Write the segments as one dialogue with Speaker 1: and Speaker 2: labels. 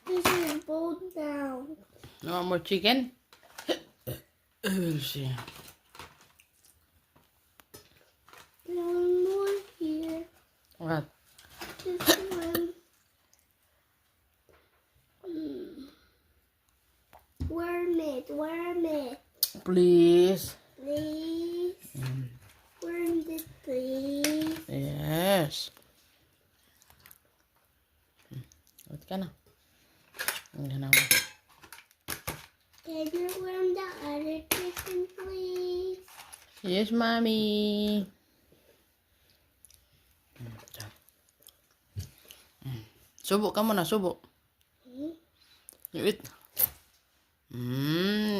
Speaker 1: This is bold now.
Speaker 2: You want more chicken? We'll see.
Speaker 1: One more here.
Speaker 2: What?
Speaker 1: This one. Worm it.
Speaker 2: Please.
Speaker 1: Please. Worm it, please.
Speaker 2: Yes. What ka na? Can
Speaker 1: you worm the other chicken, please?
Speaker 2: Yes, mommy. Subo ka muna, subo. You eat.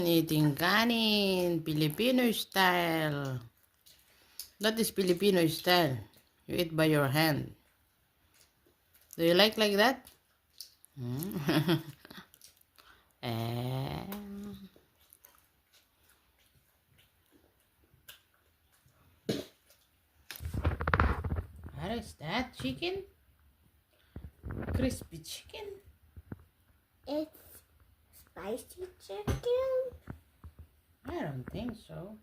Speaker 2: Eating kanin. Filipino style. That is Filipino style. You eat by your hand. Do you like that? What is that? Chicken? Crispy chicken?
Speaker 1: It's spicy chicken.
Speaker 2: I don't think so.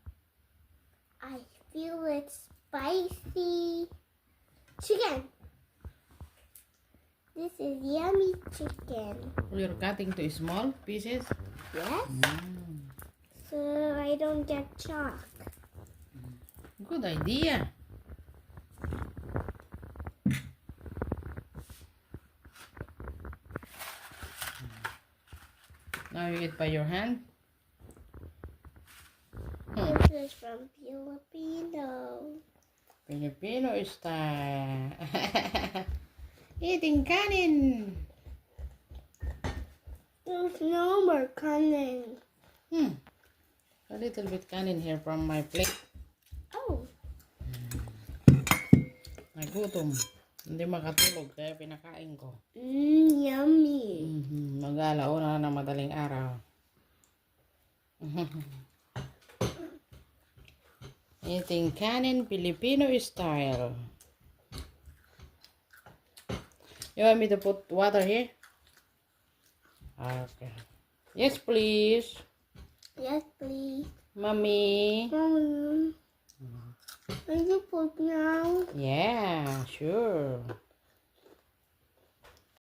Speaker 1: I feel it's spicy chicken. This is yummy chicken.
Speaker 2: You're cutting to small pieces?
Speaker 1: Yes. So I don't get shocked.
Speaker 2: Good idea. Now you eat by your hand.
Speaker 1: This is from Filipino.
Speaker 2: Filipino style. Eating kanin.
Speaker 1: There's no more kanin.
Speaker 2: A little bit kanin here from my plate.
Speaker 1: Oh.
Speaker 2: Nagutom. Hindi makatulog kaya pinakain ko.
Speaker 1: Yummy.
Speaker 2: Mag-alauna na ng madaling araw. Eating kanin Filipino style. You want me to put water here? Okay. Yes, please.
Speaker 1: Yes, please.
Speaker 2: Mommy.
Speaker 1: Can you put now?
Speaker 2: Yeah, sure.